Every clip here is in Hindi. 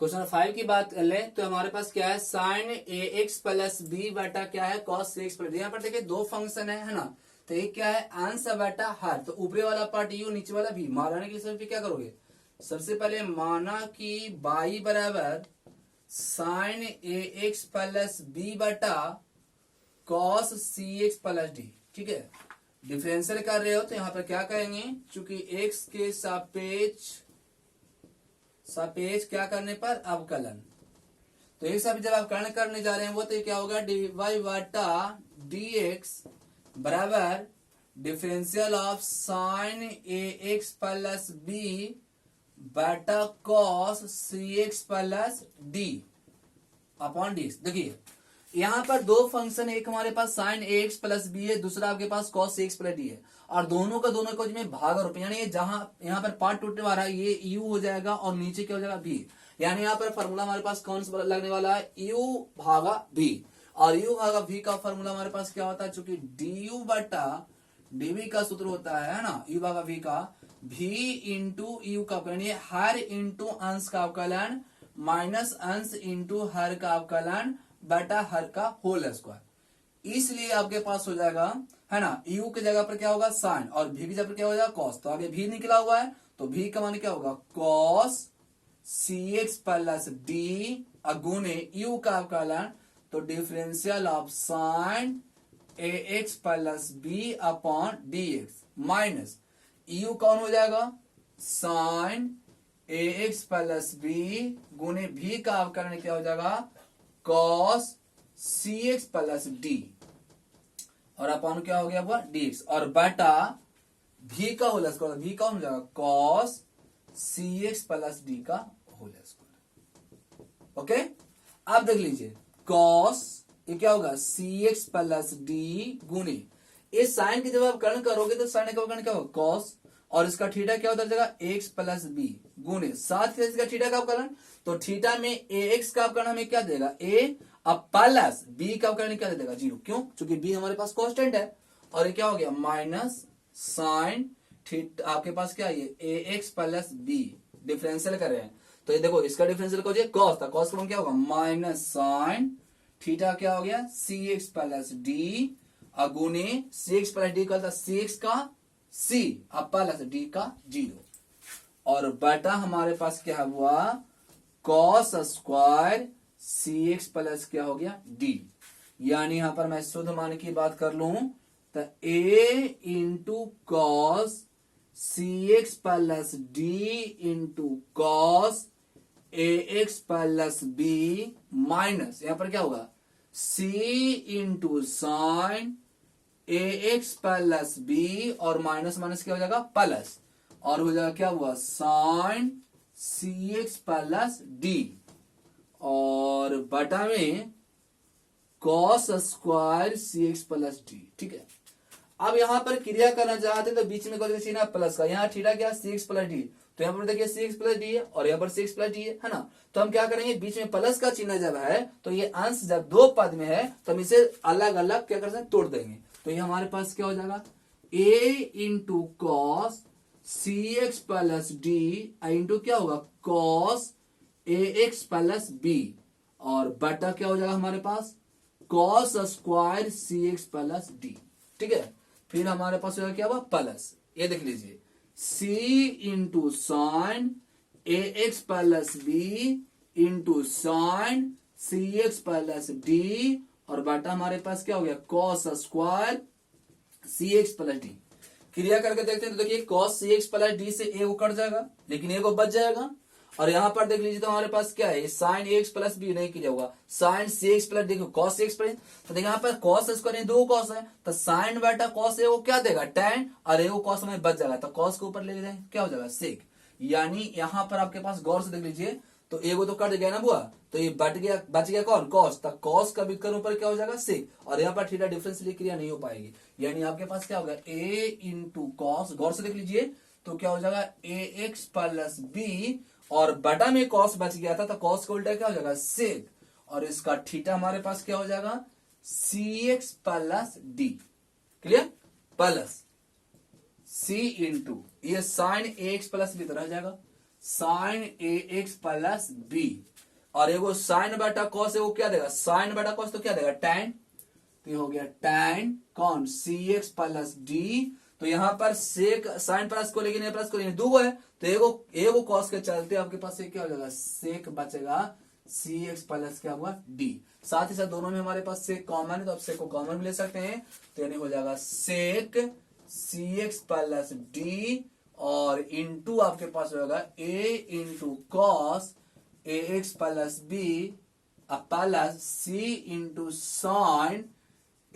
क्वेश्चन 5 की बात कर ले तो हमारे पास क्या है, sign A X plus B बटा क्या है, कॉस एक्स प्लस। यहाँ पर देखिए दो फंक्शन है ना, तो एक क्या है अंश बटा हर, तो ऊपरी वाला पार्ट यू नीचे वाला भी। मानाने के लिए क्या करोगे, सबसे पहले माना कि बाई बराबर sign A X plus B बटा cos C X plus D. ठीक है, डिफरेंशियल कर रहे हो तो यहाँ पर क्या करेंगे, चूंकि एक्स के सापेक्ष क्या करने पर अवकलन, तो एक साथ जब अवकलन करने जा रहे हैं वो तो क्या होगा, डी वाई बटा डी एक्स बराबर differential of sine A X plus B बटा cos C X plus D upon D. देखिए यहाँ पर दो फंक्शन, एक हमारे पास sine A X plus B है, दूसरा आपके पास कॉस एक्स प्लस डी है, और दोनों का दोनों को में भाग और यानी जहां यहाँ पर पार्ट टूटने वाला है ये यू हो जाएगा और नीचे क्या हो जाएगा भी। यानी यहाँ पर फॉर्मूला हमारे पास कौन सा लगने वाला है, यू भागा भी, और यू भागा भी का फॉर्मूला हमारे पास क्या होता है, चूंकि डी यू बटा डीवी का सूत्र होता है ना, यू भागा भी का भी इंटू यू का अवकलन, ये हर इंटू अंश का अवकलन माइनस अंश इंटू हर का अवकलन बटा हर का होल स्क्वायर। इसलिए आपके पास हो जाएगा है ना, यू की जगह पर क्या होगा साइन और भी की जगह पर क्या हो जाएगा कॉस, तो आगे भी निकला हुआ है तो भी का मान क्या होगा cos C X plus D अगुने यू का अवकलन, तो differential of sine A X plus B upon D X minus U कौन हो जाएगा sine A X plus B गुने भी का अवकलन क्या हो जाएगा cos C X plus D, और अपॉन क्या हो गया वो dx, और बटा भी का होल स्क्वायर, भी कौन हो जाएगा cos C X plus D का होल स्क्वायर। ओके, अब देख लीजिए कॉस ये क्या होगा सी एक्स प्लस डी गुने इस साइन की जब आप कर्ण करोगे तो साइन का कर्ण क्या होगा कॉस, और इसका थीटा क्या होता जाएगा एक्स प्लस बी गुने साथ ही इसका थीटा का अवकलन, तो थीटा में ए एक्स का अवकलन हमें क्या देगा ए, अब प्लस बी का अवकलन क्या दे देगा जीरो, क्यों क्योंकि बी हमारे पास कांस्टेंट है, और ये क्या हो गया माइनस साइन थीटा आपके पास क्या है ए एक्स प्लस बी डिफरेंशियल कर रहे हैं, तो ये देखो इसका डिफरेंशियल हो जाए कॉस था, कॉस का क्या होगा माइनस साइन थीटा क्या हो गया सी एक्स प्लस डी अगुने सी एक्स प्लस डी का सी एक्स का सी अब प्लस डी का जीरो, और बटा हमारे पास क्या हुआ cos square C X plus क्या हो गया डी। यानी यहां पर मैं शुद्ध मान की बात कर लूं तो A into cos C X plus D into cos A X plus B minus यहां पर क्या होगा C into sine A X plus B, और माइनस माइनस क्या हो जाएगा प्लस, और हो जाएगा क्या हुआ sine C X plus D, और बटा में cos square C X plus D. ठीक है, अब यहां पर क्रिया करना चाहते तो बीच में कर चिन्ह प्लस का, यहाँ थीटा क्या सी एक्स प्लस डी, तो यहाँ पर देखिए सी एक्स प्लस डी है और यहाँ पर सी एक्स प्लस डी है ना, तो हम क्या करेंगे बीच में प्लस का चिन्ह जब है तो ये अंश जब दो पद में है तो हम इसे अलग अलग क्या कर सकते हैं तोड़ देंगे, तो ये हमारे पास क्या हो जाएगा ए into cos C X plus D into क्या होगा cos A X plus B, और बटा क्या हो जाएगा हमारे पास cos square C X plus D. ठीक है, फिर हमारे पास हो जाएगा क्या हुआ प्लस, ये देख लीजिए C into sine A X plus B into sine C X plus D, और बटा हमारे पास क्या हो गया cos square C X plus D. क्रिया करके देखते हैं तो देखिए cos C X plus D से ए को कट जाएगा लेकिन ए को बच जाएगा, और यहां पर देख लीजिए तो हमारे पास क्या है साइन एक्स प्लस बी नहीं किया होगा sine C X plus D cos X plus, तो देखिए यहाँ पर कॉस स्क्वायर दो कॉस है तो साइन बटा कॉस ए को क्या देगा टेन, और ए को कॉस हमें बच जाएगा तो कॉस के ऊपर ले जाए क्या हो जाएगा सेक, यानी यहाँ पर आपके पास गौर से देख लीजिए तो ए को तो कट गया ना बुआ, तो ये बच गया कौन कॉस, तो कॉस का विकर्ण ऊपर क्या हो जाएगा सेक, और यहाँ पर थीटा डिफरेंशियल क्रिया नहीं हो पाएगी, यानी आपके पास क्या होगा ए इंटू कॉस, गौर से देख लीजिए तो क्या हो जाएगा ए एक्स प्लस बी, और बटा में कॉस बच गया था तो कॉस का उल्टा क्या हो जाएगा सेक, और इसका थीटा हमारे पास क्या हो जाएगा C X plus D, clear plus C into ये sine A X plus B तो रह जाएगा sine A X plus B और एगो साइन बटा कॉस, एगो क्या देगा साइन बटा कॉस, तो क्या देगा tan। तो ये हो गया tan कौन cx प्लस डी। तो यहाँ पर सेक साइन प्लस को लेकिन प्लस को लेकिन दो है, तो एगो एगो कॉस के चलते आपके पास क्या हो जाएगा सेक बचेगा cx प्लस क्या हुआ d। साथ ही साथ दोनों में हमारे पास सेक कॉमन है, तो आप सेक को कॉमन भी ले सकते हैं, तो यानी हो जाएगा सेक cx प्लस d और इंटू आपके पास होगा a into cos ax plus b plus c into sine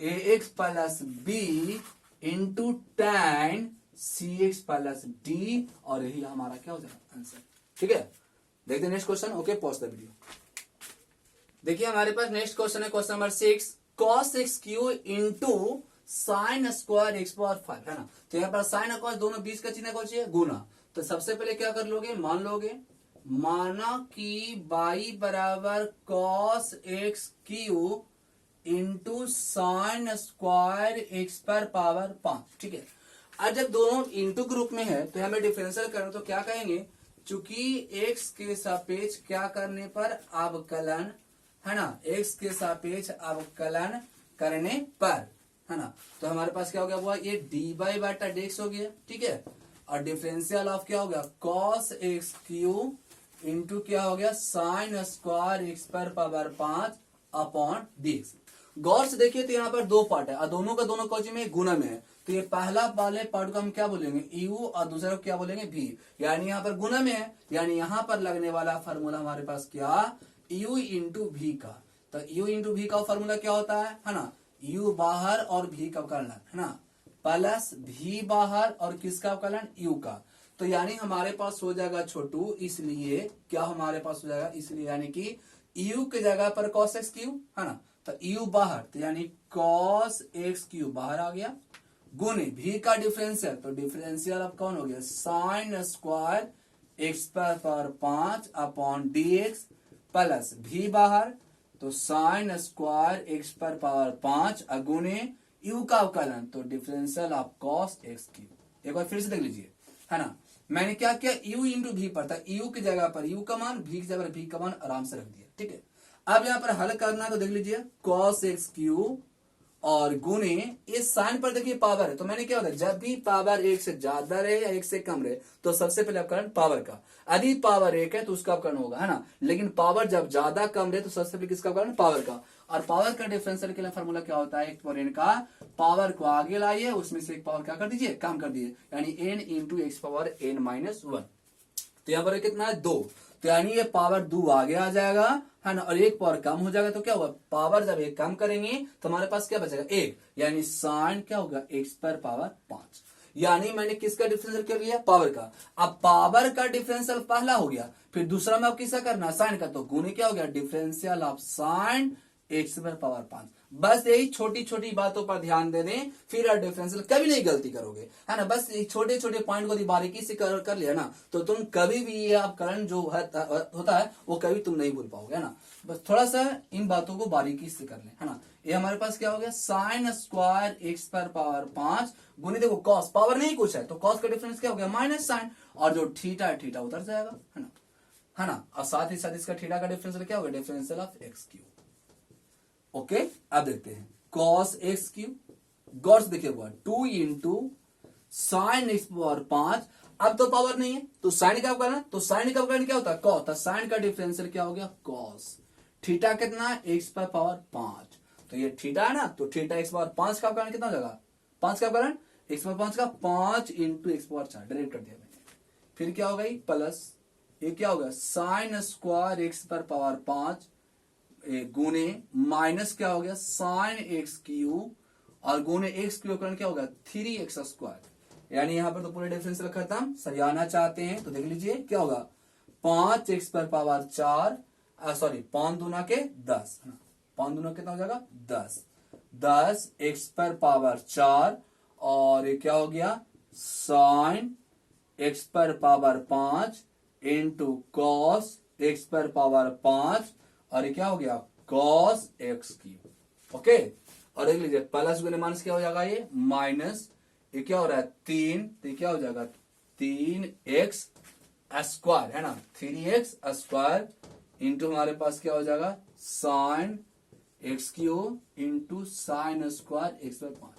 ax plus b into tan cx plus d, और यही हमारा क्या हो जाएगा आंसर। ठीक है, देखते हैं next question. Okay, pause the video. देखिए हमारे पास नेक्स्ट क्वेश्चन है question number 6, cos x Q into sine square x power 5 है ना। तो यहाँ पर साइन और कॉस दोनों बीच का चिन्ह कौन सी है गुना। तो सबसे पहले क्या कर लोगे मान लोगे, माना कि y बराबर cos x Q into sine square x पर पावर 5। ठीक है, अब जब दोनों इंटू ग्रुप में है तो हमें डिफरेंशियल करना, तो क्या कहेंगे चूंकि x के सापेक्ष क्या करने पर अवकलन है ना, x के सापेक्ष अवकलन करने पर है ना, तो हमारे पास क्या हो गया हुआ ये dy बटा dx हो गया। ठीक है, और डिफरेंशियल ऑफ क्या हो गया cos x क्यू इंटू क्या हो गया साइन स्क्वायर एक्स पर पावर 5 अपॉन dx। गौर से देखिए तो यहाँ पर दो पार्ट है और दोनों का दोनों कौची में गुना में है, तो ये पहला वाले पार्ट को हम क्या बोलेंगे u और दूसरे को क्या बोलेंगे v, यानी यहाँ पर गुना में है, यानी यहाँ पर लगने वाला फार्मूला हमारे पास क्या u इंटू v का। तो u इंटू v का फार्मूला क्या होता है ना, u बाहर और v का अवकलन है ना, प्लस v बाहर और किसका अवकलन u का। तो यानी हमारे पास हो जाएगा छोटू, इसलिए क्या हमारे पास हो जाएगा, इसलिए यानी कि u की जगह पर cos x क्यू है ना, तो u बाहर, तो यानी cos x क्यू बाहर आ गया, गुने v का डिफरेंशियल, तो डिफरेंशियल अब कौन हो गया साइन स्क्वायर एक्स पर power 5 upon dx plus v बाहर, तो साइन स्क्वायर एक्स पर पावर 5 अगुने u का अवकलन, तो differential of cos x Q. एक बार फिर से देख लीजिए है ना, मैंने क्या किया u इंटू v पर था, u की जगह पर u का मान, v की जगह पर v का मान आराम से रख दिया। ठीक है, अब यहाँ पर हल करना है तो देख लीजिए cos x क्यू और गुने इस साइन पर देखिए पावर है, तो मैंने क्या होता है जब भी पावर एक से ज्यादा रहे या एक से कम रहे तो सबसे पहले अपकरण पावर का, यदि पावर एक है तो उसका अपकरण होगा है ना, लेकिन पावर जब ज्यादा कम रहे तो सबसे पहले किसका अपकरण पावर का। और पावर का डिफरेंशियल के लिए फॉर्मूला क्या होता है, एक पर n का पावर को आगे लाइए, उसमें से एक पावर क्या कर दीजिए कम कर दीजिए, यानी n into x power n minus 1। तो यहाँ पर कितना है 2, तो यानी ये पावर 2 आगे आ जाएगा है ना, और एक पावर कम हो जाएगा, तो क्या होगा पावर जब एक कम करेंगे तो हमारे पास क्या बचेगा 1, यानी साइन क्या होगा एक्स पर पावर 5। यानी मैंने किसका डिफरेंशियल कर लिया पावर का। अब पावर का डिफरेंशियल पहला हो गया, फिर दूसरा में अब किसका करना साइन का, तो गुने क्या हो गया डिफरेंशियल ऑफ साइन एक्स पर पावर 5। बस यही छोटी छोटी बातों पर ध्यान दे दें, फिर आप डिफरेंशियल कभी नहीं गलती करोगे है ना। बस छोटे छोटे पॉइंट को बारीकी से कर लिया ना, तो तुम कभी भी ये आप करंट जो होता है वो कभी तुम नहीं भूल पाओगे है ना। बस थोड़ा सा इन बातों को बारीकी से कर ले है ना। ये हमारे पास क्या हो गया साइन स्क्वायर एक्स पर पावर 5 गुने देखो कॉस, पावर नहीं कुछ है तो कॉस का डिफरेंस क्या हो गया माइनस साइन, और जो थीटा है थीटा उतर जाएगा है ना। और साथ ही साथ इसका थीटा का डिफरेंशियल क्या होगा differential of x Q. Okay, अब देखते हैं cos x क्यू, गौर से देखिए 2 इंटू साइन एक्स पावर 5। अब तो पावर नहीं है तो साइन का अवकलन, तो साइन का अवकलन क्या होता है cos, तो साइन का डिफरेंशियल क्या हो गया cos। थीटा कितना एक्स पर पावर 5, तो ये थीटा है ना, तो थीटा एक्स पावर 5 का अवकलन कितना हो जाएगा 5 का अवकलन एक्स पावर 5 का 5 इंटू एक्स पावर 4 डायरेक्ट कर दिया मैंने। फिर क्या होगा प्लस ये क्या होगा साइन स्क्वायर एक्स पर पावर 5 गुने माइनस क्या हो गया साइन एक्स क्यू और गुने एक्स क्यू करंट क्या होगा 3x स्क्वायर। यानी यहां पर तो पूरे डिफरेंशियल खत्म, सरियाना चाहते हैं तो देख लीजिए क्या होगा 5x पर पावर 4 सॉरी 5 दूना के 10 है ना, 5 दूना कितना हो जाएगा 10 x पर पावर 4 और ये क्या हो गया साइन x पर पावर 5 इंटू कॉस x पर पावर 5 और ये क्या हो गया cos x क्यू। ओके, और देख लीजिए प्लस गुने माइनस क्या हो जाएगा ये माइनस, ये क्या हो रहा है 3, तो ये क्या हो जाएगा 3x स्क्वायर है ना 3x स्क्वायर इंटू हमारे पास क्या हो जाएगा sine x cube into sine square x by 5।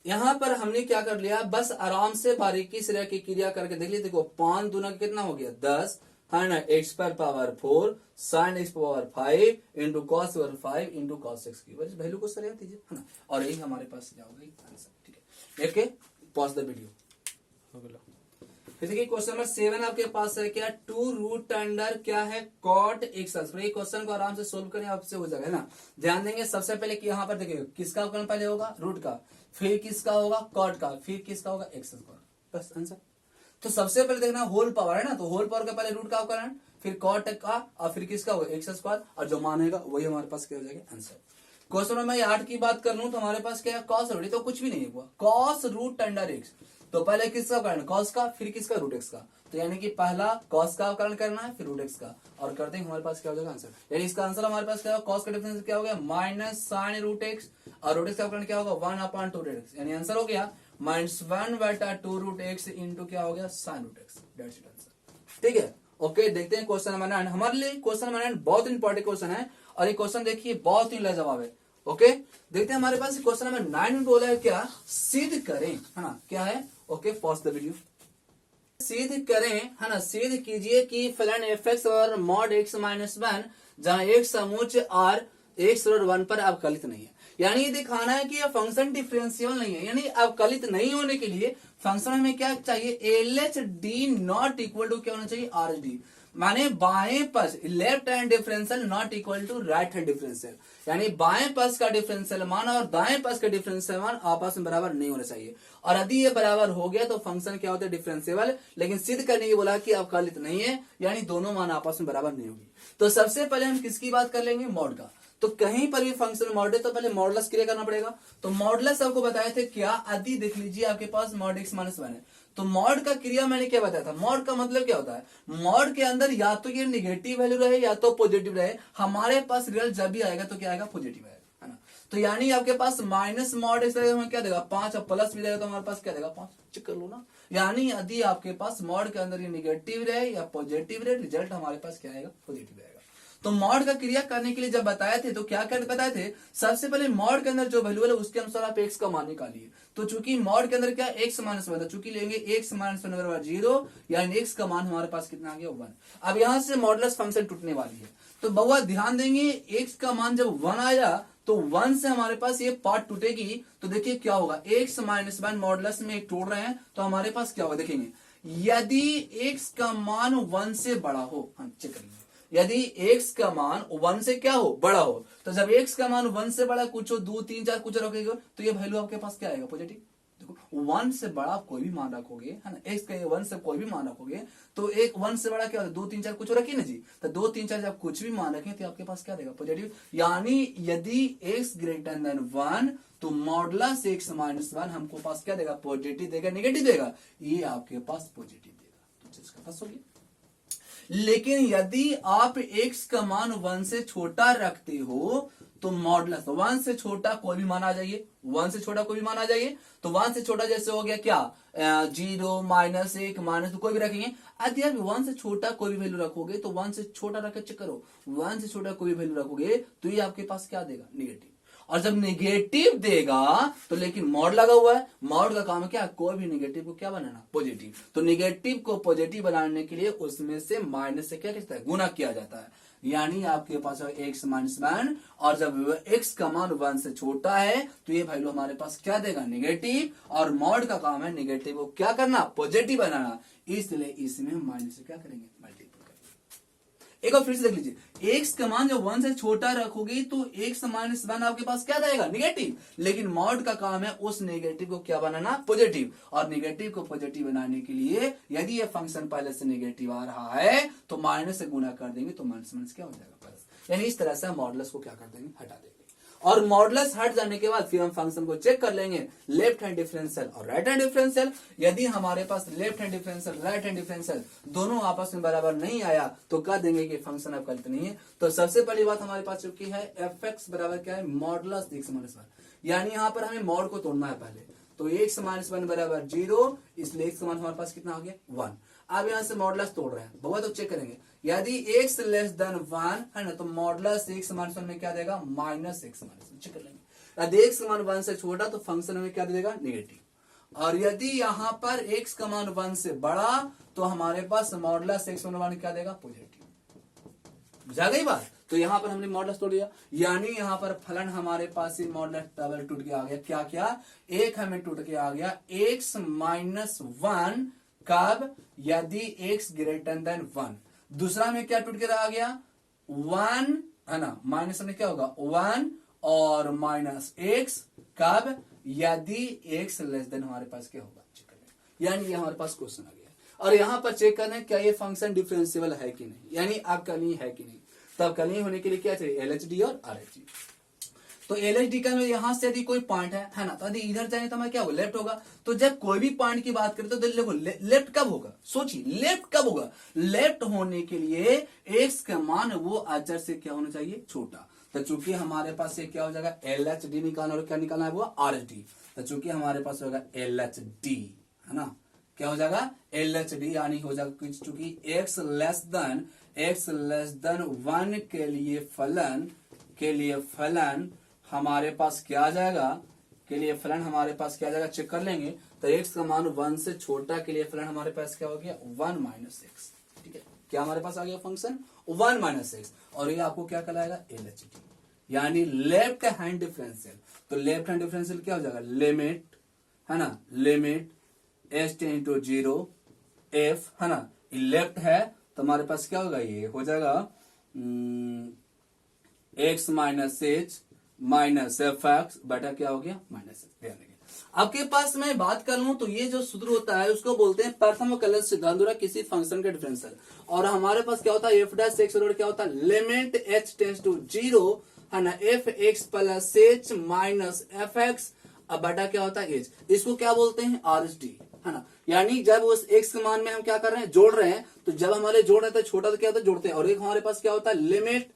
यहां पर हमने क्या कर लिया, बस आराम से बारीकी से रह की क्रिया करके देख लिया। देखो 5 दूना कितना हो गया 10 है ना, एक्स पर power 4 sine x power 5 into cos power 5 into cos x की वैल्यू को सर दीजिए है ना, और यही हमारे पास जाओगे आंसर। ठीक है, ओके पॉज द वीडियो। देखिए क्वेश्चन नंबर 7 आपके पास है क्या, 2 रूट अंडर क्या है कॉट एक्स। ये क्वेश्चन को आराम से सोल्व करें आपसे हो जाएगा है ना। ध्यान देंगे सबसे पहले कि यहाँ पर देखिए किसका अवकलन पहले होगा रूट का, फिर किसका होगा कॉट का, फिर किसका होगा एक्स स्क्वायर, बस आंसर। तो सबसे पहले देखना होल पावर है ना, तो होल पावर का पहले रूट का अवकलन, फिर कॉट का और फिर किसका होगा एक्स स्क्वायर, और जो मान आएगा वही हमारे पास क्या हो जाएगा आंसर। क्वेश्चन नंबर 8 की बात कर लूं तो हमारे पास क्या है कॉस रूट, तो कुछ भी नहीं हुआ कॉस रूट अंडर एक्स। तो पहले किसका अवकलन कॉस का, फिर किसका रूट एक्स का, तो यानी कि पहला कॉस का अवकलन करना है फिर रूट एक्स का, और करते हैं हमारे पास क्या हो जाएगा आंसर। यानी इसका आंसर हमारे पास क्या होगा, कॉस का डिफरेंस क्या हो गया माइनस साइन रूट एक्स, और रूट एक्स का अवकलन क्या होगा 1/2 रूट एक्स, यानी आंसर हो गया -1/2 रूट एक्स इंटू क्या हो गया sine root x, that's it answer. ठीक है, ओके देखते हैं क्वेश्चन नंबर 9। हमारे लिए क्वेश्चन नंबर 9 बहुत इंपॉर्टेंट क्वेश्चन है, और ये क्वेश्चन देखिए बहुत ही लाजवाब है। ओके देखते हैं हमारे पास क्वेश्चन नंबर 9 में बोला है क्या, सिद्ध करें है ना, क्या है ओके पॉज द वीडियो। सिद्ध करें है ना, सिद्ध कीजिए कि फलन एफ एक्स और मॉड एक्स माइनस 1 जहां एक समोच्च और एक्स और 1 पर अवकलित नहीं है। यानी ये दिखाना है कि यह फंक्शन डिफरेंशियल नहीं है, यानी अवकलित नहीं होने के लिए फंक्शन हमें क्या चाहिए L H D not equal to क्या होना चाहिए आर एच डी, माने बाएं पक्ष left hand differential not equal to right hand differential, यानी बाएं पक्ष का डिफरेंशियल मान और दाएं पक्ष का डिफरेंशियल मान आपस में बराबर नहीं होना चाहिए, और यदि ये बराबर हो गया तो फंक्शन क्या होता है डिफरेंशिएबल। लेकिन सिद्ध करने की बोला कि अवकलित नहीं है, यानी दोनों मान आपस में बराबर नहीं होगी। तो सबसे पहले हम किसकी बात कर लेंगे मॉड का। तो कहीं पर भी फंक्शन मॉड है तो पहले मॉडुलस क्रिया करना पड़ेगा। तो मॉडुलस आपको बताए थे क्या, आदि देख लीजिए आपके पास मॉड एक्स माइनस 1 है, तो मॉड का क्रिया मैंने क्या बताया था, मॉड का मतलब क्या होता है, मॉड के अंदर या तो ये निगेटिव वैल्यू रहे या तो पॉजिटिव रहे, हमारे पास रिजल्ट जब भी आएगा तो क्या आएगा पॉजिटिव आएगा है ना। तो यानी आपके पास माइनस मॉड एक्स हमें क्या देगा 5 और प्लस भी देगा तो हमारे पास क्या देगा 5, चेक कर लो ना। यानी यदि आपके पास मॉड के अंदर ये निगेटिव रहे या पॉजिटिव रहे, रिजल्ट हमारे पास क्या आएगा पॉजिटिव आएगा। तो मॉड का क्रिया करने के लिए जब बताए थे तो क्या कर बताए थे, सबसे पहले मॉड के अंदर जो वैल्यू है उसके अनुसार आप एक्स का मान निकालिए। तो चूंकि मॉड के अंदर क्या एक्स माइनस 1 था, चूंकि लेंगे एक्स माइनस 1 बराबर 0, यानी एक्स का मान हमारे पास कितना आ गया 1। अब यहां से मॉडुलस फंक्शन टूटने वाली है, तो बउआ ध्यान देंगे एक्स का मान जब 1 आया तो 1 से हमारे पास ये पार्ट टूटेगी, तो देखिए क्या होगा एक्स माइनस 1 मॉडुलस में तोड़ रहे हैं तो हमारे पास क्या होगा देखेंगे, यदि एक्स का मान 1 से बड़ा हो, हम चेक करेंगे यदि x का मान 1 से क्या हो बड़ा हो, तो जब x का मान 1 से बड़ा कुछ हो 2 3 4 कुछ रखोगे तो ये वैल्यू आपके पास क्या आएगा पॉजिटिव। देखो 1 से बड़ा आप कोई भी मान रखोगे है ना, x का 1 से कोई भी मान रखोगे तो एक 1 से बड़ा क्या होता है 2 3 4 कुछ रखिए ना जी, तो 2 3 4 जब कुछ भी मान रखें तो आपके पास क्या देगा पॉजिटिव। यानी यदि x ग्रेटर देन 1 तो मॉडुलस x माइनस 1 हमको पास क्या देगा पॉजिटिव देगा निगेटिव देगा, ये आपके पास पॉजिटिव देगा, तो इसका पास हो गया। लेकिन यदि आप x का मान 1 से छोटा रखते हो तो मॉडुलस 1 से छोटा कोई भी मान आ जाइए, 1 से छोटा कोई भी मान आ जाइए, तो 1 से छोटा जैसे हो गया क्या 0 माइनस 1 माइनस कोई भी रखेंगे। यदि आप 1 से छोटा कोई भी वैल्यू रखोगे तो 1 से छोटा रख चेक करो, 1 से छोटा कोई भी वैल्यू रखोगे तो ये आपके पास क्या देगा निगेटिव, और जब नेगेटिव देगा तो लेकिन मॉड लगा हुआ है, मॉड का काम है क्या कोई भी नेगेटिव को क्या बनाना पॉजिटिव, तो नेगेटिव को पॉजिटिव बनाने के लिए उसमें से माइनस से क्या कहता है गुना किया जाता है। यानी आपके पास x माइनस 1, और जब x का मान 1 से छोटा है तो ये वैल्यू हमारे पास क्या देगा निगेटिव, और मॉड का काम है नेगेटिव को क्या करना पॉजिटिव बनाना, इसलिए इसमें माइनस से क्या करेंगे मल्टीपल। एक बार फिर से देख लीजिए x का मान जब 1 से छोटा रखोगे तो x माइनस 1 आपके पास क्या जाएगा निगेटिव, लेकिन मॉड का काम है उस नेगेटिव को क्या बनाना पॉजिटिव, और नेगेटिव को पॉजिटिव बनाने के लिए यदि ये फंक्शन पहले से नेगेटिव आ रहा है तो माइनस से गुना कर देंगे तो माइनस माइनस क्या हो जाएगा प्लस, यानी इस तरह से हम मॉडुलस को क्या कर देंगे हटा देंगे। और मॉडुलस हट जाने के बाद फिर हम फंक्शन को चेक कर लेंगे लेफ्ट हैंड डिफरेंशियल और राइट हैंड डिफरेंशियल। यदि हमारे पास left hand differential right hand differential दोनों आपस में बराबर नहीं आया तो कह देंगे कि फंक्शन अवकलित नहीं है। तो सबसे पहली बात हमारे पास चुकी है एफ एक्स बराबर क्या है मॉडुलस एक्स माइनस 1, यानी यहाँ पर हमें मॉड को तोड़ना है पहले, तो एक्स माइनस 1 बराबर 0, इसलिए एक्स का मान हमारे पास कितना आ गया 1। अब यहाँ से मॉडुलस तोड़ रहे हैं बहुत तो चेक करेंगे, यदि x लेस देन 1 है ना, तो मॉडुलस x माइनस 1 में क्या देगा, माइनस x माइनस 1। चेक कर लेंगे। यदि x का मान 1 से छोटा तो फंक्शन में क्या देगा, नेगेटिव। और यदि यहाँ पर x का मान 1 से बड़ा तो हमारे पास मॉडुलस x माइनस 1 क्या देगा, पॉजिटिव। बुझा गई बात। तो यहाँ पर हमने मॉडुलस तोड़ दिया, यानी यहाँ पर फलन हमारे पास ही मॉडुलस डबल टूट के आ गया। क्या क्या, एक हमें टूट के आ गया x माइनस 1 कब, यदि x ग्रेटर देन 1। दूसरा में क्या टूट के आ गया, 1 है ना, माइनस में क्या होगा 1 और माइनस x कब, यदि x लेस देन हमारे पास क्या होगा, यानी ये हमारे पास क्वेश्चन आ गया। और यहां पर चेक करना है क्या ये फंक्शन डिफरेंशिएबल है कि नहीं, यानी अवकलनीय है कि नहीं। तब अवकलनीय होने के लिए क्या चाहिए, LHD और RHD। तो LHD का में यहां से यदि कोई पॉइंट है ना, तो यदि इधर जाए तो हमारा क्या होगा, लेफ्ट होगा। तो जब कोई भी पॉइंट की बात करें तो देखो लेफ्ट कब होगा, सोचिए लेफ्ट कब होगा। लेफ्ट होने के लिए x का मान वो अचर से क्या होना चाहिए, छोटा। तो चूंकि हमारे पास ये क्या हो जाएगा, LHD निकालना, और क्या निकालना है वो RHD। तो चूंकि हमारे पास होगा LHD है ना, क्या हो जाएगा LHD, यानी हो जाएगा चूंकि x लेस देन 1 के लिए फलन हमारे पास क्या आ जाएगा, चेक कर लेंगे। तो x का मान 1 से छोटा के लिए फलन हमारे पास क्या हो गया, 1 माइनस एक्स। ठीक है, क्या हमारे पास आ गया फंक्शन 1 माइनस एक्स, और ये आपको क्या कहलाएगा, LHD, यानी लेफ्ट हैंड डिफरेंशियल। तो लेफ्ट हैंड डिफरेंशियल क्या हो जाएगा, लिमिट है ना, limit s tend to 0 f है ना, लेफ्ट है तो हमारे पास क्या होगा, ये हो जाएगा x minus h minus F X बटा क्या हो गया, माइनस एक्स। ध्यान रखिए, आपके पास मैं बात कर लूं तो ये जो सूत्र होता है उसको बोलते हैं प्रथम अवकलन सिद्धांत द्वारा किसी फंक्शन का डिफरेंशियल। और हमारे पास क्या होता है, एफ डैश एक्स क्या होता है, लिमिट h टेंड्स टू 0 है ना, F x plus H minus F X बटा क्या होता है एच। इसको क्या बोलते हैं, RHD है ना, यानी जब उस x के मान में हम क्या कर रहे हैं, जोड़ रहे हैं। तो जब हमारे जोड़ रहे थे छोटा तो क्या होता है, जोड़ते हैं। और एक हमारे पास क्या होता है, limit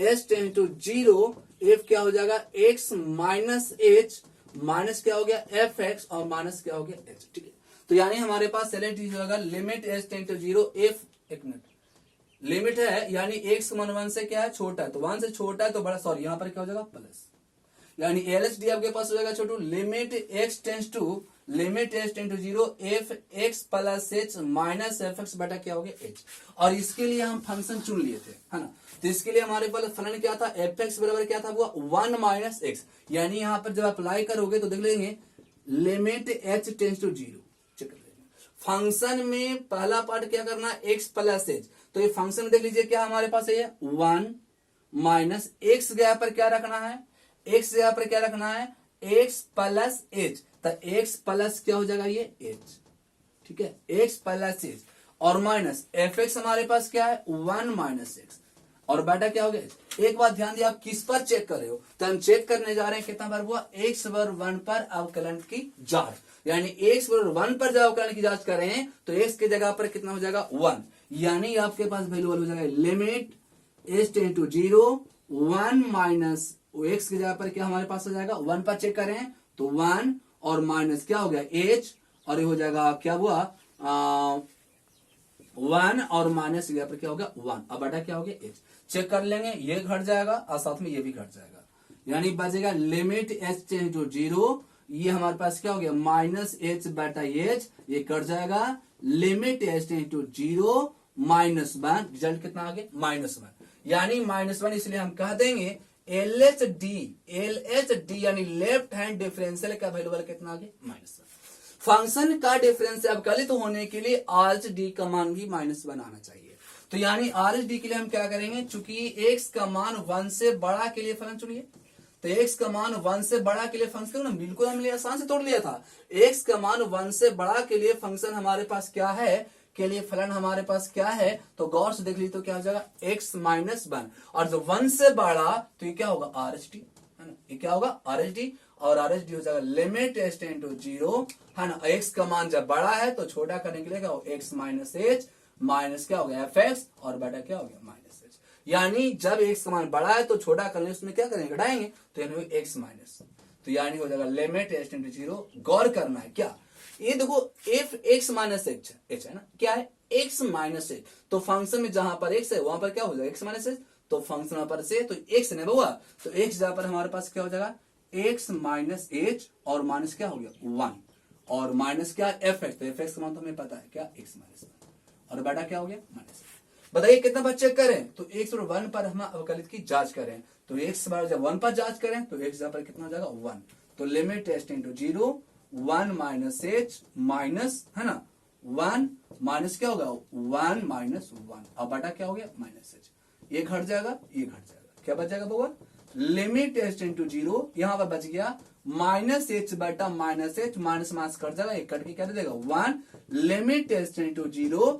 s tend to 0 f क्या हो जाएगा, x माइनस h माइनस क्या हो गया एफ एक्स और माइनस क्या हो गया h। ठीक है, तो यानी हमारे पास LHD होगा limit s tend to 0 f, एक मिनट, लिमिट है यानी x मान 1 से क्या है, छोटा है, तो 1 से छोटा है तो बड़ा, सॉरी यहाँ पर क्या हो जाएगा प्लस, यानी LHD आपके पास हो जाएगा छोटू limit x tends to 0 F x plus H minus F X बटा क्या हो गया एच। और इसके लिए हम फंक्शन चुन लिए थे है ना, तो इसके लिए हमारे पास फलन क्या था, एफ एक्स बराबर क्या था, वो 1 माइनस एक्स। यानी यहाँ पर जब अप्लाई करोगे तो देख लेंगे limit h tends to 0। Check कर लेंगे फंक्शन में पहला पार्ट क्या करना है, एक्स प्लस एच। तो ये फंक्शन देख लीजिए क्या हमारे पास है, 1 माइनस एक्स जगह पर क्या रखना है, एक्स जगह पर क्या रखना है, एक्स प्लस एच। तो एक्स प्लस क्या हो जाएगा, ये एच। ठीक है, एक्स प्लस एच और माइनस एफ एक्स हमारे पास क्या है, 1 माइनस एक्स और बेटा क्या हो गया। एक बात ध्यान दिए, आप किस पर चेक कर रहे हो, तो हम चेक करने जा रहे हैं कितना बार हुआ, एक्स बराबर 1 पर अवकलन की जांच। यानी एक्स बराबर 1 पर जब अवकलन की जांच कर रहे हैं तो एक्स की जगह पर कितना हो जाएगा 1, यानी आपके पास वैल्यू हो जाएगा limit h tend to 0 1 minus x की जगह पर क्या हमारे पास हो जाएगा 1 पर चेक करें तो 1 और माइनस क्या हो गया एच, और ये हो जाएगा क्या हुआ 1 और माइनस की जगह पर क्या हो गया 1, अब बटा क्या हो गया एच। चेक कर लेंगे ये घट जाएगा और साथ में ये भी घट जाएगा, यानी बचेगा लिमिट एच टेंड टू 0, ये हमारे पास क्या हो गया माइनस एच बटा एच, ये कट जाएगा limit h tend to 0 minus 1, result कितना आ गया -1, यानी -1। इसलिए हम कह देंगे LHD यानी लेफ्ट हैंड डिफरेंशियल का वैल्यू कितना आ गया -1। फंक्शन का डिफरेंशियल अवकलित होने के लिए RHD का मान भी -1 आना चाहिए। तो यानी RHD के लिए हम क्या करेंगे, चूंकि x का मान 1 से बड़ा के लिए फलन चुनिए, तो x का मान 1 से बड़ा के लिए फंक्शन ना बिल्कुल हमने आसान से तोड़ लिया था। x का मान 1 से बड़ा के लिए फंक्शन हमारे पास क्या है, के लिए फलन हमारे पास क्या है, तो गौर से देख लीजिए तो क्या हो जाएगा x -1, और जो 1 से बड़ा तो ये क्या होगा RHD है ना, ये क्या होगा RHD, और RHD हो जाएगा लिमिट h टेंड टू 0 है ना, x का मान जब बड़ा है तो छोटा करने के लिए क्या हो x माइनस एच माइनस क्या हो गया एफ एक्स और बेटा क्या हो गया माइनस एच। यानी जब x का मान बड़ा है तो छोटा करने उसमें क्या करेंगे घटाएंगे, तो यानी x माइनस, तो यानी हो जाएगा लिमिट h टेंड टू 0। गौर करना है क्या, ये देखो एफ एक्स माइनस एच है ना, क्या है x माइनस एच, तो फंक्शन में जहां पर x है वहां पर क्या हो जाएगा x माइनस एच, तो फंक्शन वहां पर से तो x नहीं हुआ, तो x जहां पर हमारे पास क्या हो जाएगा x माइनस एच और माइनस क्या हो गया 1 और माइनस क्या एफ एक्स, तो एफ एक्स का मान तो हमें पता है क्या x माइनस 1 और बेटा क्या हो गया माइनस। बताइए कितना बार चेक करें, तो x और 1 पर हम अवकलित की जांच करें, तो x बार जब 1 पर जांच करें तो x पर कितना हो जाएगा 1, तो limit tends into 0 1 minus h minus है ना 1 माइनस क्या होगा 1 माइनस 1 और बटा क्या हो गया माइनस एच, ये घट जाएगा ये घट जाएगा, क्या बच जाएगा बउआ लिमिट टेस्ट इंटू 0, यहां पर बच गया माइनस एच बटा minus h, minus minus cut जाएगा, एक कट के क्या दे देगा 1, लिमिट टेस्ट इंटू 0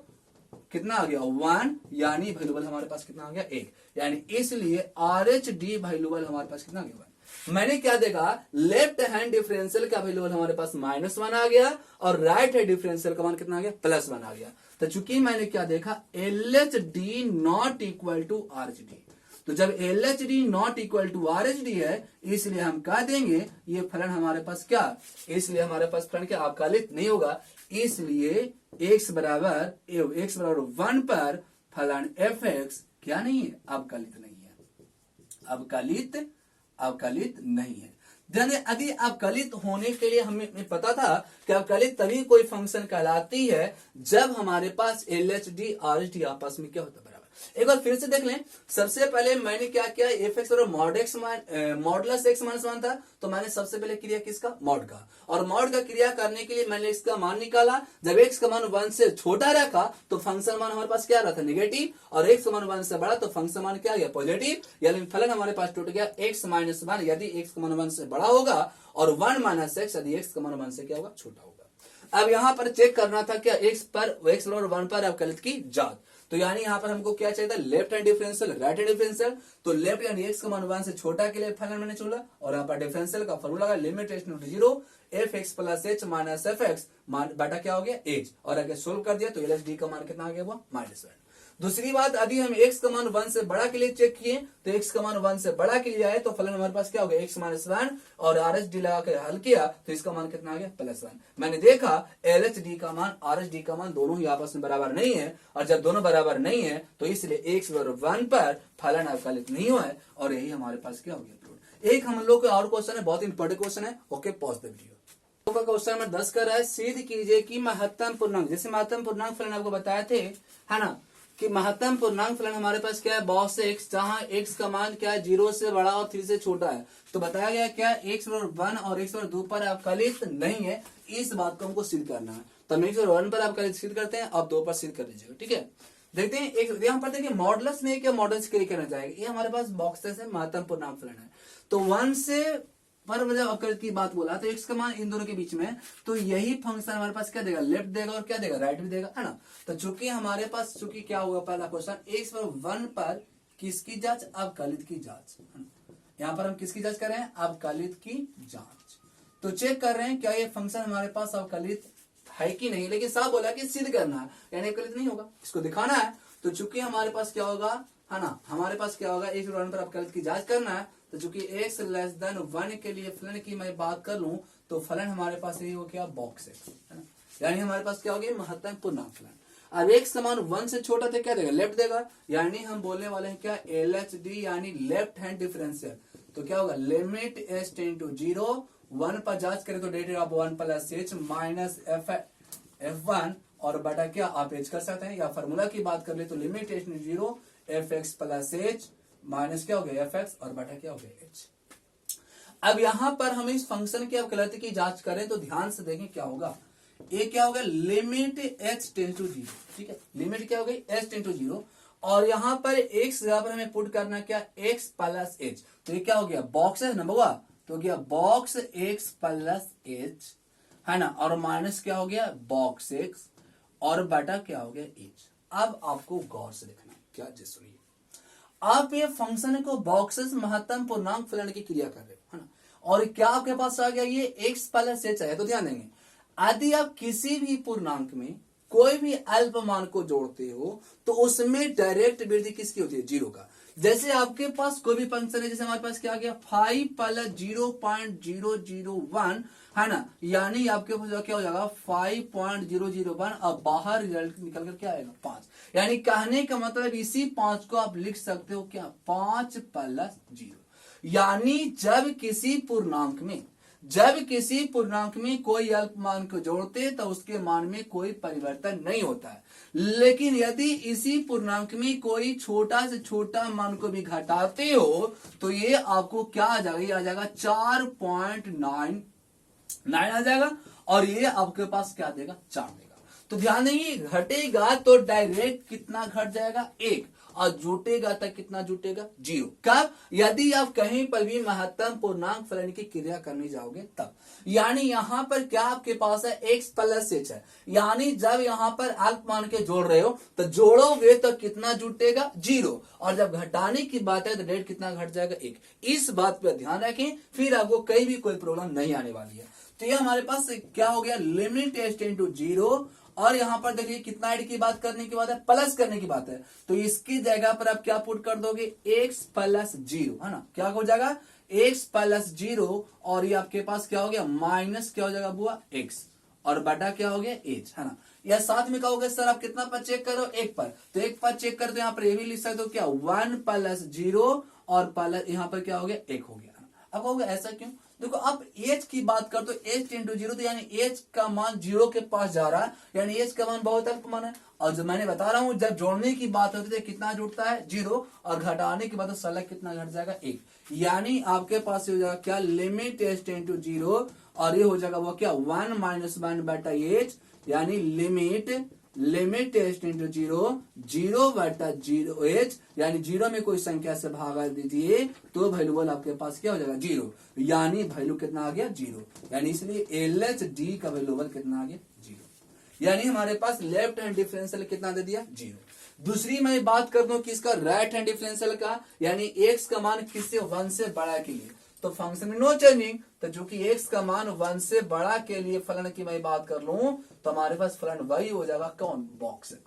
कितना आ गया 1, यानी वैल्यूबल हमारे पास कितना आ गया 1, यानी इसलिए आर एच डी वैल्यूबल हमारे पास कितना आ गया 1। मैंने क्या देखा लेफ्ट हैंड डिफरेंशियल का वैल्यूबल हमारे पास -1 आ गया और राइट हैंड डिफरेंशियल का मान कितना आ गया +1 आ गया, तो चूंकि मैंने क्या देखा L H D not equal to R H D, तो जब L H D not equal to R H D है इसलिए हम कह देंगे ये फलन हमारे पास क्या, इसलिए हमारे पास फलन क्या अवकलित नहीं होगा, इसलिए x बराबर 1 पर फलन एफ एक्स क्या नहीं है अवकलित नहीं है, अवकलित नहीं है। यदि अवकलित होने के लिए हमें पता था कि अवकलित तभी कोई फंक्शन कहलाती है जब हमारे पास L H D R H D आपस में क्या होता है बराबर। एक बार फिर से देख लें, सबसे पहले मैंने क्या किया एफ एक्स और मॉडुलस एक्स माइनस 1 था, तो मैंने सबसे पहले क्रिया किसका मॉड का, और मॉड का क्रिया करने के लिए मैंने x का मान निकाला, जब x का मान 1 से छोटा रखा तो फंक्शन मान हमारे पास क्या रहा था नेगेटिव, और x का मान 1 से बड़ा तो फंक्शन मान क्या गया पॉजिटिव, यानी फलन हमारे पास टूट गया x माइनस 1 यदि x का मान 1 से बड़ा होगा और 1 माइनस x यदि x का मान 1 से क्या होगा छोटा होगा। अब यहां पर चेक करना था क्या x और 1 पर अवकलित की जांच, तो यानी यहां पर हमको क्या चाहिए था left hand differential right hand differential, तो लेफ्ट यानी x का मान 1 से छोटा के लिए फलन मैंने चुना और यहाँ पर डिफरेंशियल का फॉर्मूला लगा limit tends to 0 F x plus H minus F x बेटा क्या हो गया एच, और अगर सोल्व कर दिया तो एल एच डी का मान कितना आ गया वो -1। दूसरी बात यदि हम x का मान 1 से बड़ा के लिए चेक किए तो x का मान 1 से बड़ा के लिए आए तो फलन हमारे पास क्या हो गया x माइनस 1 और आर एच डी लगा कर हल किया तो इसका मान कितना आ गया +1। मैंने देखा एल एच डी का मान आर एच डी का मान दोनों ही आपस में बराबर नहीं है, और जब दोनों बराबर नहीं है तो इसलिए x और 1 पर फलन अवकलित नहीं हुआ है, और यही हमारे पास क्या हो गया प्रूफ। एक हम लोग का और क्वेश्चन है, बहुत इंपॉर्टेंट क्वेश्चन है, okay pause the video. Question number 10 कर रहा है सिद्ध कीजिए कि महत्तम पूर्णांक, जैसे महत्तम पूर्णांक फलन आपको बताए थे है ना कि महत्तम पूर्णांक फलन हमारे पास क्या है बॉस x, जहां x का मान क्या है 0 से बड़ा और 3 से छोटा है, तो बताया गया क्या x और 1 और x और 2 पर अवकलित नहीं है, इस बात को हमको सिद्ध करना है, तो हम x और 1 पर अवकलित सिद्ध करते हैं, अब 2 पर सिद्ध कर दीजिएगा। ठीक है, देखते हैं एक यहाँ पर देखिए मॉडुलस में क्या मॉडुलस के लिए करना चाहेगा, ये हमारे पास बॉक्सेस है महत्तम पूर्णांक फलन है, तो 1 से पर जब अवकलित की बात बोला तो x का मान इन दोनों के बीच में, तो यही फंक्शन हमारे पास क्या देगा लेफ्ट देगा और क्या देगा राइट भी देगा है ना, तो चूंकि हमारे पास चूंकि क्या होगा पहला क्वेश्चन x पर 1 पर किसकी जांच अवकलित की जांच, यहाँ पर हम किसकी जांच कर रहे हैं अवकलित की जांच, तो चेक कर रहे हैं क्या ये फंक्शन हमारे पास अवकलित है कि नहीं, लेकिन साफ बोला कि सिद्ध करना है यानी अवकलित नहीं होगा, इसको दिखाना है, तो चूंकि हमारे पास क्या होगा है ना हमारे पास क्या होगा x और 1 पर अवकलित की जांच करना है, तो चूंकि x लेस देन 1 के लिए फलन की मैं बात कर लूं तो फलन हमारे पास यही हो गया बॉक्स x है ना, यानी हमारे पास क्या हो गया महत्तम पूर्णांक फलन। अब x का मान 1 से छोटा तो क्या देगा लेफ्ट देगा, यानी हम बोलने वाले हैं क्या एल एच डी यानी लेफ्ट हैंड डिफरेंशियल, तो क्या होगा लिमिट s टेंड टू 0 1 पर जांच करें तो derivative of 1 plus H minus f1 और बटा क्या आप एच कर सकते हैं, या फार्मूला की बात कर ले तो limit s tend to 0 F x plus H minus क्या हो गया एफ एक्स और बटा क्या हो गया एच। अब यहां पर हम इस फंक्शन की अवकलित की जांच करें तो ध्यान से देखें क्या होगा, ये क्या होगा लिमिट h टेंड टू 0, ठीक है लिमिट क्या हो गई h टेंड टू 0, और यहां पर x जगह पर हमें पुट करना क्या x प्लस h, तो ये क्या हो गया बॉक्स है ना बउआ, तो गया बॉक्स x प्लस h है ना, और माइनस क्या हो गया बॉक्स x और बटा क्या हो गया h। अब आपको गौर से देखना क्या सुनिए, आप ये फंक्शन को बॉक्सेस महत्तम पूर्णांक फलन की क्रिया कर रहे हो है ना, और क्या आपके पास आ गया ये x प्लस h है, तो ध्यान देंगे यदि आप किसी भी पूर्णांक में कोई भी अल्प मान को जोड़ते हो तो उसमें डायरेक्ट वृद्धि किसकी होती है जीरो का, जैसे आपके पास कोई भी फंक्शन है, जैसे हमारे पास क्या आ गया 5 प्लस 0.001 है ना, यानी आपके पास क्या हो जाएगा 5.001, अब बाहर रिजल्ट निकल कर क्या आएगा 5। यानी कहने का मतलब इसी 5 को आप लिख सकते हो क्या 5 + 0। यानी जब किसी पूर्णांक में कोई अल्प मान को जोड़ते तो उसके मान में कोई परिवर्तन नहीं होता है, लेकिन यदि इसी पूर्णांक में कोई छोटा से छोटा मान को भी घटाते हो तो ये आपको क्या आ जाएगा, ये आ जाएगा 4.99 आ जाएगा, और ये आपके पास क्या देगा 4 देगा। तो ध्यान देंगे घटेगा तो डायरेक्ट कितना घट जाएगा 1, और जुटेगा तक कितना जुटेगा 0। कब, यदि आप कहीं पर भी महत्तम पूर्णांक फलन की क्रिया करने जाओगे तब। यानी यहां पर क्या आपके पास है x + h है, यानी जब यहां पर अल्प मान के जोड़ रहे हो तो जोड़ोगे तो कितना जुटेगा 0, और जब घटाने की बात है तो डेट कितना घट जाएगा 1। इस बात पर ध्यान रखें, फिर आपको कहीं भी कोई प्रॉब्लम नहीं आने वाली है। तो ये हमारे पास क्या हो गया, लिमिट h टेंड टू 0, और यहां पर देखिए कितना ऐड की बात करने की बात है, प्लस करने की बात है, तो इसकी जगह पर आप क्या पुट कर दोगे x + 0, है ना, क्या हो जाएगा x + 0, और ये आपके पास क्या हो गया माइनस क्या हो जाएगा बुआ x, और बटा क्या हो गया h, है ना। या साथ में कहोगे सर आप कितना पर चेक करो 1 पर, तो 1 पर चेक कर दो, यहाँ पर ये भी लिख सकते हो क्या 1 + 0, और प्लस यहाँ पर क्या हो गया 1 हो गया। अब कहोगे ऐसा क्यों, देखो आप h की बात कर तो h × 0, तो यानी h का मान 0 के पास जा रहा है, यानी h का मान बहुत अल्प मान है, और जो मैंने बता रहा हूं जब जोड़ने की बात होती है कितना जुड़ता है 0, और घटाने की बात तो साला कितना घट जाएगा 1। यानी आपके पास हो जाएगा क्या लिमिट h टेंड टू 0, और ये हो जाएगा वो क्या 1 - 1/h, यानी limit h tend to 0, 0/0h, यानी 0 में कोई संख्या से भागा दीजिए तो वैल्यूबल आपके पास क्या हो जाएगा 0, यानी वैल्यू कितना आ गया 0, यानी इसलिए LHD का वैल्यूबल कितना आ गया 0, यानी हमारे पास लेफ्ट हैंड डिफरेंशियल कितना दे दिया 0। दूसरी मैं बात कर दूं किसका, राइट हैंड डिफरेंशियल का, यानी x का मान किससे 1 से बड़ा के लिए, तो फंक्शन में नो चेंजिंग, तो जो कि x का मान 1 से बड़ा के लिए फलन की मैं बात कर लूं तो हमारे पास फलन वही हो जाएगा कौन, बॉक्स x,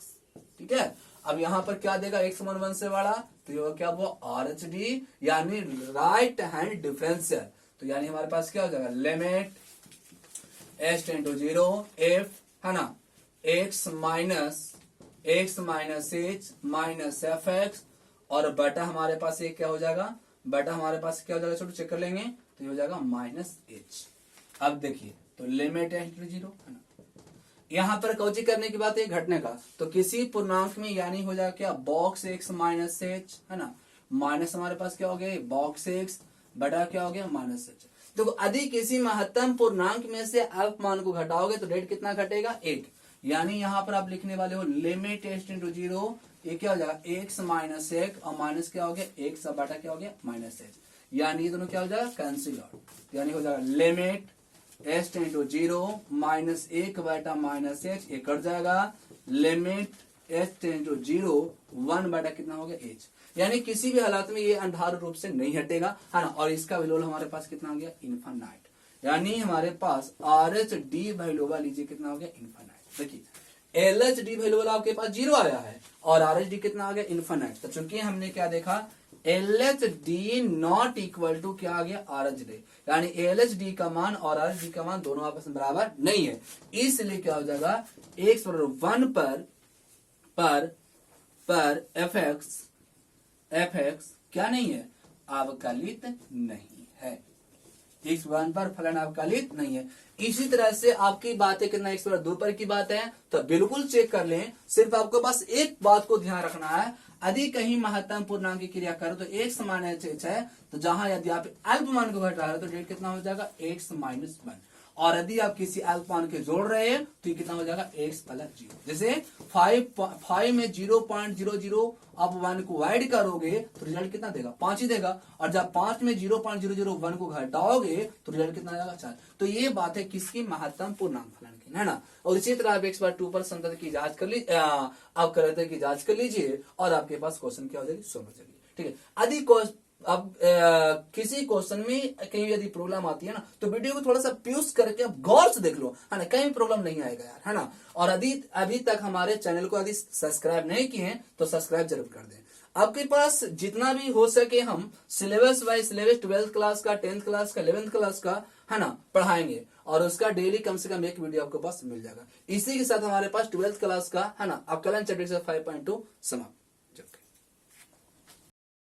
ठीक है। अब यहां पर क्या देगा x मान 1 से बड़ा, तो ये क्या वो RHD, यानी राइट हैंड डिफरेंशियल, तो यानी हमारे पास क्या हो जाएगा limit h tend to 0 f, है ना, x - h माइनस fx, और बटा हमारे पास ये क्या हो जाएगा, बटा हमारे पास क्या हो जाएगा छोटे चेक कर लेंगे, तो ये हो जाएगा -h। अब देखिए तो लिमिट h टेंड टू 0, है ना, यहां पर कौची करने की बात है घटने का, तो किसी पूर्णांक में यानी हो जाएगा क्या बॉक्स x - h, है ना, माइनस हमारे पास क्या हो गया बॉक्स x, बटा क्या हो गया -h। तो यदि किसी महत्तम पूर्णांक में से अल्प मान को घटाओगे तो रेट कितना घटेगा 1, यानी यहां पर आप लिखने वाले हो लिमिट h टेंड टू 0, ये क्या हो जाएगा x - 1, और माइनस क्या हो गया x, बटा क्या हो गया -h, यानी ये दोनों क्या हो जाएगा कैंसिल आउट, यानी हो जाएगा लिमिट h टेंड टू 0 -1 बटा -h, ये कट जाएगा, लिमिट h टेंड टू 0 1 बटा कितना हो गया h, यानी किसी भी हालात में ये अनधार रूप से नहीं हटेगा, है ना, और इसका वैल्यू हमारे पास कितना हो गया इनफाइनाइट, यानी हमारे पास RHD वैल्यू लीजिए कितना हो गया इनफाइनाइट। देखिए LHD वैल्यू आपके पास 0 आया है और RHD कितना आ गया इनफाइनाइट, तो चूंकि हमने क्या देखा LHD नॉट इक्वल टू क्या आ गया RHD, यानी LHD का मान और RHD का मान दोनों आपस में बराबर नहीं है, इसलिए क्या हो जाएगा x = 1 पर fx क्या नहीं है अवकलित नहीं है, x 1 पर फलन अवकलित नहीं है। इसी तरह से आपकी बातें कितना x = 2 पर की बात है तो बिल्कुल चेक कर लें, सिर्फ आपको बस एक बात को ध्यान रखना है, यदि कहीं महत्तम पूर्णांक की क्रिया करो तो x - h है, तो जहां यदि आप अल्प मान को घटा रहे हो तो डेट कितना हो जाएगा x - 1, और यदि आप किसी अल्प मान के जोड़ रहे हैं तो ये कितना हो जाएगा x + 0। जैसे 5 में 0.00 आप 1 को ऐड करोगे तो रिजल्ट कितना देगा 5 ही देगा, और जब 5 में 0.001 को घटाओगे तो रिजल्ट कितना आएगा 4। तो ये बात है किसकी महत्तम पूर्णांक फलन की, है ना। और इसी तरह आप x/2 पर संतत की जांच कर लीजिए, आप करते की जांच कर लीजिए और आपके पास क्वेश्चन क्या हो जाएगी सॉल्व हो जाएगी, ठीक है। यदि अब किसी क्वेश्चन में कहीं यदि प्रॉब्लम आती है ना तो वीडियो को थोड़ा सा प्यूज करके आप गौर से देख लो, है ना, कहीं प्रॉब्लम नहीं आएगा यार, है ना। और अभी तक हमारे चैनल को यदि सब्सक्राइब नहीं किए हैं तो सब्सक्राइब जरूर कर दें। आपके पास जितना भी हो सके हम syllabus bye syllabus 12th class का, 10th क्लास का, 11th क्लास का, है ना, पढ़ाएंगे और उसका डेली कम से कम एक वीडियो आपके पास मिल जाएगा। इसी के साथ हमारे पास 12th क्लास का, है ना, अवकलन चैप्टर 5.2 समाप्त।